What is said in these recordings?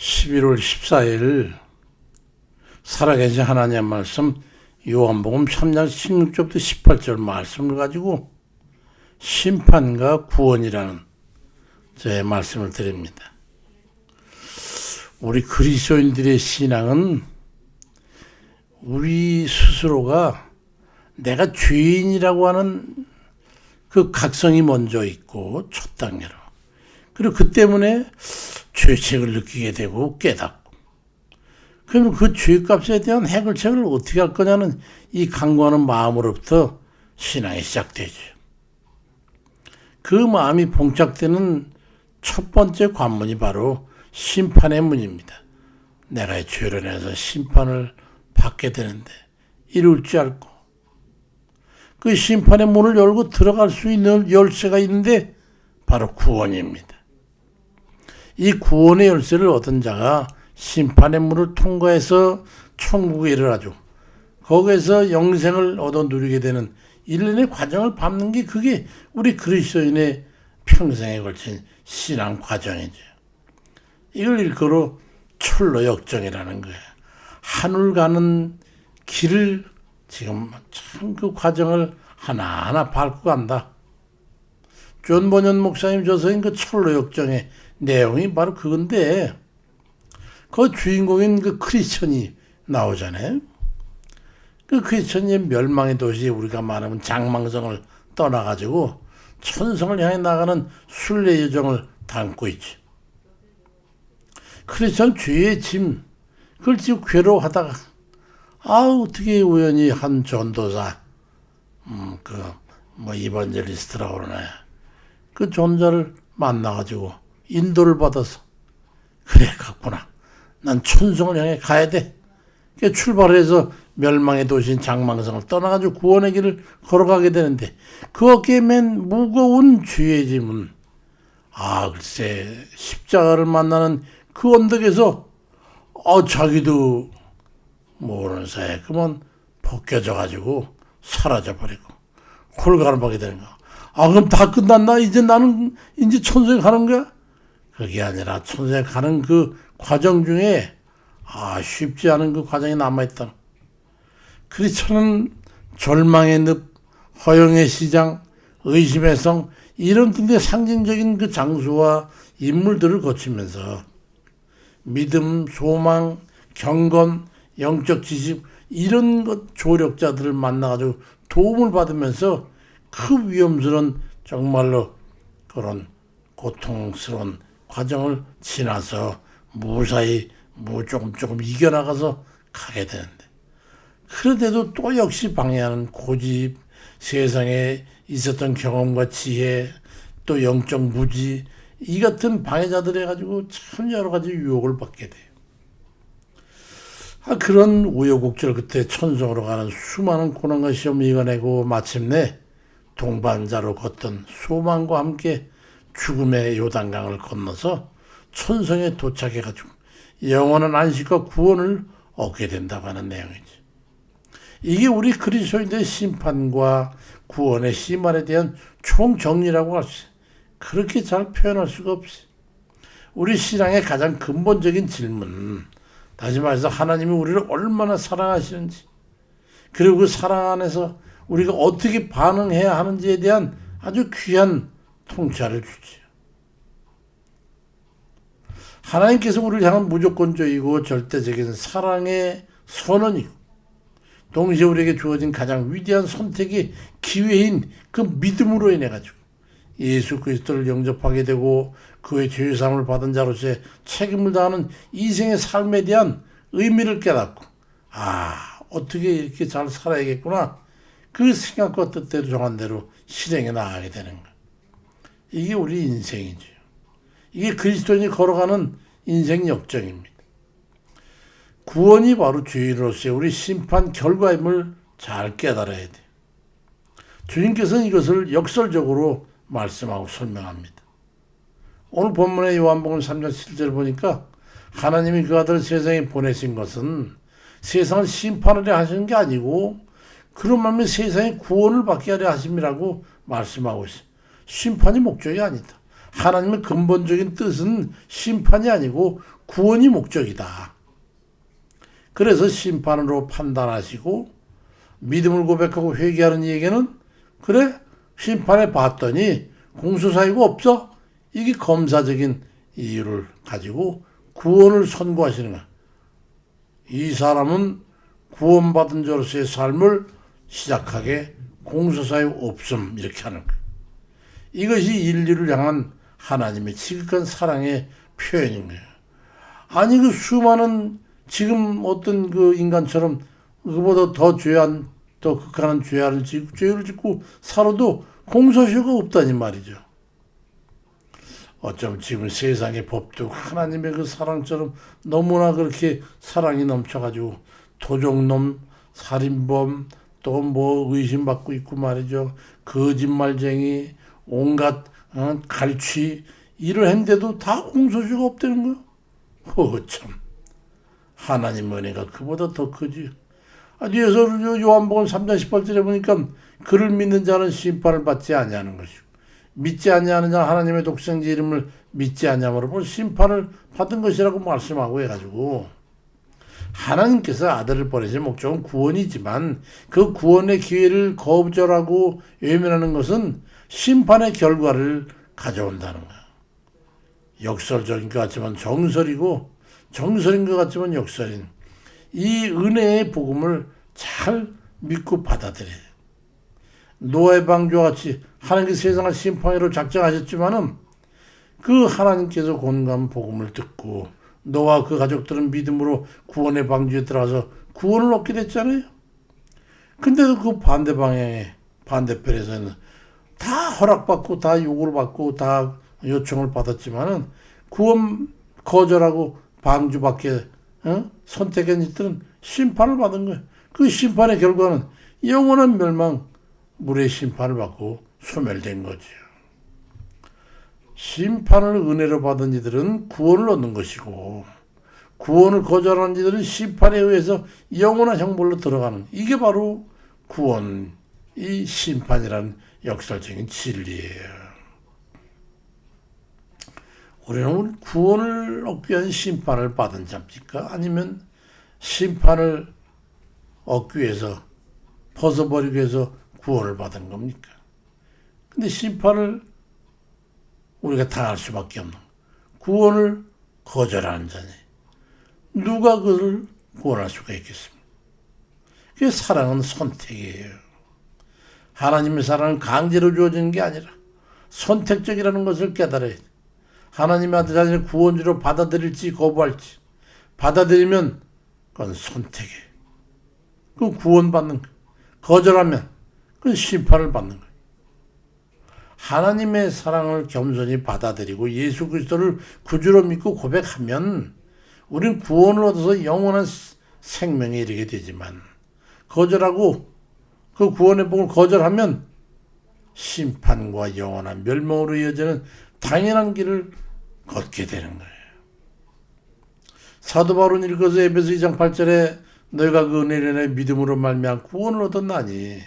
11월 14일 살아계신 하나님의 말씀 요한복음 3장 16절부터 18절 말씀을 가지고 심판과 구원이라는 제 말씀을 드립니다. 우리 그리스도인들의 신앙은 우리 스스로가 내가 죄인이라고 하는 그 각성이 먼저 있고 첫 단계로, 그리고 그 때문에 죄책을 느끼게 되고 깨닫고, 그러면 그 죄값에 대한 해결책을 어떻게 할 거냐는 이 간구하는 마음으로부터 신앙이 시작되죠. 그 마음이 봉착되는 첫 번째 관문이 바로 심판의 문입니다. 내가 죄를 내서 심판을 받게 되는데 이룰 줄 알고 그 심판의 문을 열고 들어갈 수 있는 열쇠가 있는데 바로 구원입니다. 이 구원의 열쇠를 얻은 자가 심판의 문을 통과해서 천국에 이르러가죠. 거기에서 영생을 얻어 누리게 되는 일련의 과정을 밟는 게 그게 우리 그리스도인의 평생에 걸친 신앙 과정이죠. 이걸 일컬어 철로 역정이라는 거예요. 하늘 가는 길을 지금 참 그 과정을 하나하나 밟고 간다. 존 버년 목사님 저서인 그 철로 역정의 내용이 바로 그건데, 그 주인공인 그 크리스천이 나오잖아요. 그 크리스천의 멸망의 도시, 우리가 말하면 장망성을 떠나가지고 천성을 향해 나가는 순례 여정을 담고 있지. 크리스천 죄의 짐, 그걸 지고 괴로워하다가 어떻게 우연히 한 전도사, 이번젤리스트라고 그러나요? 그 존자를 만나가지고 인도를 받아서, 그래 갔구나, 난 천성을 향해 가야 돼. 출발해서 멸망의 도시인 장망성을 떠나가지고 구원의 길을 걸어가게 되는데, 그 어깨에 맨 무거운 죄의 짐은 글쎄 십자가를 만나는 그 언덕에서 자기도 모르는 사이에 그만 벗겨져가지고 사라져버리고 홀가름하게 되는 거야. 그럼 다 끝났나? 이제 나는 이제 천성에 가는 거야? 그게 아니라 천성에 가는 그 과정 중에 쉽지 않은 그 과정이 남아있다. 크리스천은 절망의 늪, 허영의 시장, 의심의 성, 이런 등의 상징적인 그 장소와 인물들을 거치면서 믿음, 소망, 경건, 영적 지식, 이런 것 조력자들을 만나가지고 도움을 받으면서 그 위험스러운 정말로 그런 고통스러운 과정을 지나서 무사히 조금 이겨나가서 가게 되는데, 그런데도 또 역시 방해하는 고집, 세상에 있었던 경험과 지혜, 또 영적 무지, 이 같은 방해자들 해가지고 참 여러 가지 유혹을 받게 돼요. 그런 우여곡절 끝에 천성으로 가는 수많은 고난과 시험을 이겨내고 마침내 동반자로 걷던 소망과 함께 죽음의 요단강을 건너서 천성에 도착해가지고 영원한 안식과 구원을 얻게 된다고 하는 내용이지. 이게 우리 그리스도인들의 심판과 구원의 시말에 대한 총정리라고 할 수 있어요. 그렇게 잘 표현할 수가 없어요. 우리 신앙의 가장 근본적인 질문, 다시 말해서 하나님이 우리를 얼마나 사랑하시는지, 그리고 그 사랑 안에서 우리가 어떻게 반응해야 하는지에 대한 아주 귀한 통찰을 주지요. 하나님께서 우리를 향한 무조건적이고 절대적인 사랑의 선언이고, 동시에 우리에게 주어진 가장 위대한 선택의 기회인 그 믿음으로 인해 가지고 예수 그리스도를 영접하게 되고 그의 죄사함을 받은 자로서의 책임을 다하는 이생의 삶에 대한 의미를 깨닫고, 어떻게 이렇게 잘 살아야겠구나, 그 생각과 뜻대로 정한 대로 실행해 나가게 되는 것. 이게 우리 인생이죠. 이게 그리스도인이 걸어가는 인생 역정입니다. 구원이 바로 죄인으로서의 우리 심판 결과임을 잘 깨달아야 돼요. 주님께서는 이것을 역설적으로 말씀하고 설명합니다. 오늘 본문의 요한복음 3장 7절 보니까 하나님이 그 아들을 세상에 보내신 것은 세상을 심판하려 하시는 게 아니고 그런 마음에 세상에 구원을 받게 하려 하심이라고 말씀하고 있어요. 심판이 목적이 아니다. 하나님의 근본적인 뜻은 심판이 아니고 구원이 목적이다. 그래서 심판으로 판단하시고 믿음을 고백하고 회개하는 얘기는 그래 심판해 봤더니 공소사유가 없어? 이게 검사적인 이유를 가지고 구원을 선고하시는 거야. 이 사람은 구원받은 자로서의 삶을 시작하게 공소사유 없음 이렇게 하는 거야. 이것이 인류를 향한 하나님의 지극한 사랑의 표현인 거예요. 아니 그 수많은 지금 어떤 그 인간처럼 그보다 더 극한한 죄를 짓고 살아도 공소시효가 없다니 말이죠. 어쩌면 지금 세상의 법도 하나님의 그 사랑처럼 너무나 그렇게 사랑이 넘쳐가지고 도적놈, 살인범, 또 뭐 의심받고 있고 말이죠. 거짓말쟁이, 온갖 갈취 일을 했는데도 다 공소시효가 없다는 거예요. 참 하나님 은혜가 그보다 더 크지. 뒤에서 요한복음 3장 18절에 보니까 그를 믿는 자는 심판을 받지 아니하는 것이고 믿지 아니하는 자 하나님의 독생자 이름을 믿지 아니함으로 심판을 받은 것이라고 말씀하고 해가지고 하나님께서 아들을 보내신 목적은 구원이지만 그 구원의 기회를 거절하고 외면하는 것은 심판의 결과를 가져온다는 거야. 역설적인 것 같지만 정설이고 정설인 것 같지만 역설인 이 은혜의 복음을 잘 믿고 받아들여야 돼. 노아의 방주와 같이 하나님께서 세상을 심판으로 작정하셨지만은 그 하나님께서 권고한 복음을 듣고 노아와 그 가족들은 믿음으로 구원의 방주에 들어가서 구원을 얻게 됐잖아요. 근데도 그 반대 방향에 반대편에서는 다 허락받고 다 요구를 받고 다 요청을 받았지만은 구원 거절하고 방주밖에 선택한 이들은 심판을 받은 거예요. 그 심판의 결과는 영원한 멸망, 물의 심판을 받고 소멸된 거죠. 심판을 은혜로 받은 이들은 구원을 얻는 것이고 구원을 거절하는 이들은 심판에 의해서 영원한 형벌로 들어가는 이게 바로 구원, 이 심판이라는 역설적인 진리예요. 우리는 구원을 얻기 위한 심판을 받은 자입니까? 아니면 심판을 얻기 위해서 벗어버리기 위해서 구원을 받은 겁니까? 근데 심판을 우리가 당할 수밖에 없는 구원을 거절하는 자니 누가 그를 구원할 수가 있겠습니까? 그 사랑은 선택이에요. 하나님의 사랑은 강제로 주어지는 게 아니라 선택적이라는 것을 깨달아야 돼. 하나님의 아들 자신을 구원주로 받아들일지 거부할지 받아들이면 그건 선택이에요. 그 구원받는 거예요. 거절하면 그 심판을 받는 거예요. 하나님의 사랑을 겸손히 받아들이고 예수 그리스도를 구주로 믿고 고백하면 우리는 구원을 얻어서 영원한 생명에 이르게 되지만 거절하고 그 구원의 복을 거절하면 심판과 영원한 멸망으로 이어지는 당연한 길을 걷게 되는 거예요. 사도 바울은 읽어서 에베소 2장 8절에 너희가 그 은혜를 인하여 믿음으로 말미암아 구원을 얻었나니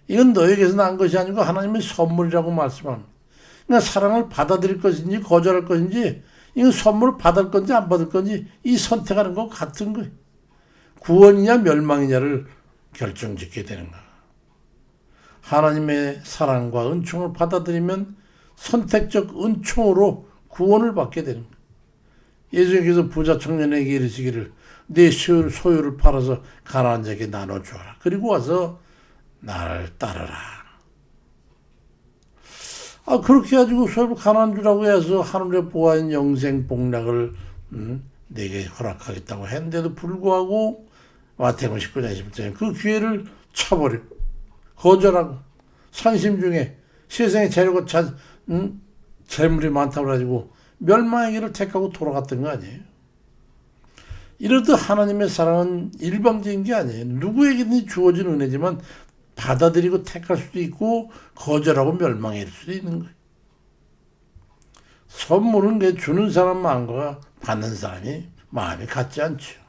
이건 너에게서 난 것이 아니고 하나님의 선물이라고 말씀합니다. 그러니까 사랑을 받아들일 것인지 거절할 것인지 이건 선물을 받을 건지 안 받을 건지 이 선택하는 것 같은 거예요. 구원이냐 멸망이냐를 결정짓게 되는 거예요. 하나님의 사랑과 은총을 받아들이면 선택적 은총으로 구원을 받게 되는 거예요. 예수님께서 부자 청년에게 이르시기를 내 소유를 팔아서 가난한 자에게 나눠주어라. 그리고 와서 나를 따르라. 그렇게 해가지고 소유를 가난한 주라고 해서 하늘에 보아인 영생 복락을 내게 허락하겠다고 했는데도 불구하고 마태복음 19장 21절에 그 기회를 쳐버리고 거절하고 상심 중에 세상에 재료가 재물이 많다고 가지고 멸망의 길을 택하고 돌아갔던 거 아니에요. 이렇듯 하나님의 사랑은 일방적인 게 아니에요. 누구에게든지 주어진 은혜지만 받아들이고 택할 수도 있고 거절하고 멸망할 수도 있는 거예요. 선물은 주는 사람 마음과 받는 사람이 마음이 같지 않죠.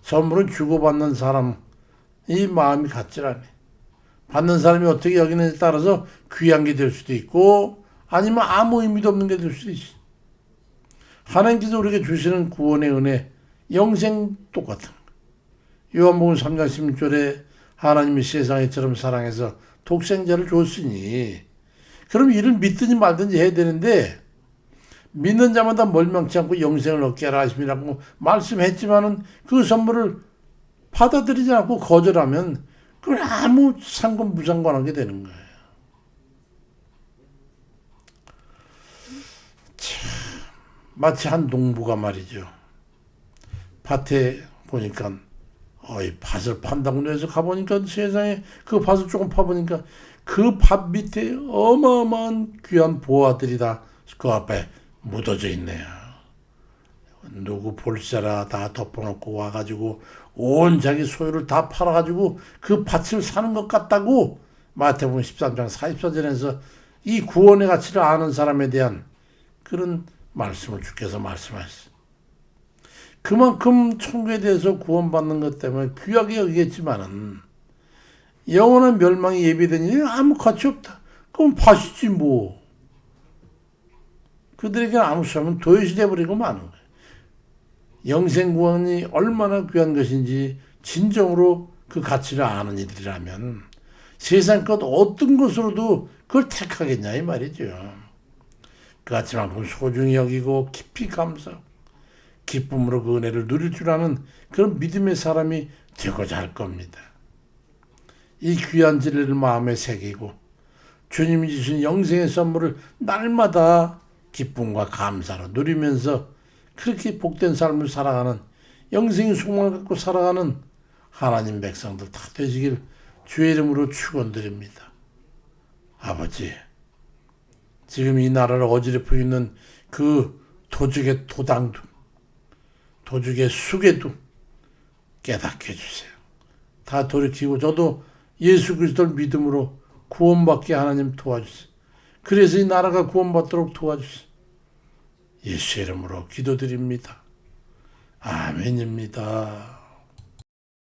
선물은 주고받는 사람이 마음이 같지 않아요. 받는 사람이 어떻게 여기는지에 따라서 귀한 게 될 수도 있고 아니면 아무 의미도 없는 게 될 수도 있어요. 하나님께서 우리에게 주시는 구원의 은혜, 영생 똑같은 거예요. 요한복음 3장 16절에 하나님이 세상에처럼 사랑해서 독생자를 줬으니, 그럼 이를 믿든지 말든지 해야 되는데, 믿는 자마다 멀명치 않고 영생을 얻게 하라 하심이라고 말씀했지만은 그 선물을 받아들이지 않고 거절하면 그건 아무 무상관하게 되는 거예요. 마치 한 농부가 말이죠. 밭에 보니까 이 밭을 판다고 해서 가보니까 세상에 그 밭을 조금 파보니까 그 밭 밑에 어마어마한 귀한 보화들이 다 그 앞에 묻어져 있네요. 누구 볼세라 다 덮어놓고 와가지고 온 자기 소유를 다 팔아가지고 그 밭을 사는 것 같다고 마태복음 13장 44절에서 이 구원의 가치를 아는 사람에 대한 그런 말씀을 주께서 말씀하셨어요. 그만큼 천국에 대해서 구원받는 것 때문에 귀하게 여기겠지만은 영원한 멸망이 예비된 일이 아무 가치 없다. 그럼 밭이지 뭐. 그들에게 아무 소용은 도요시 돼버리고 마는 거예요. 영생 구원이 얼마나 귀한 것인지 진정으로 그 가치를 아는 이들이라면 세상 것 어떤 것으로도 그걸 택하겠냐 이 말이죠. 그 가치만큼 소중히 여기고 깊이 감사하고 기쁨으로 그 은혜를 누릴 줄 아는 그런 믿음의 사람이 되고자 할 겁니다. 이 귀한 진리를 마음에 새기고 주님이 주신 영생의 선물을 날마다 기쁨과 감사로 누리면서 그렇게 복된 삶을 살아가는, 영생의 소망을 갖고 살아가는 하나님 백성들 다 되시길 주의 이름으로 축원드립니다. 아버지, 지금 이 나라를 어지럽히고 있는 그 도적의 도당도, 도적의 수괴도 깨닫게 해주세요. 다 돌이키고 저도 예수 그리스도를 믿음으로 구원받게 하나님 도와주세요. 그래서 이 나라가 구원받도록 도와주세요. 예수 이름으로 기도드립니다. 아멘입니다.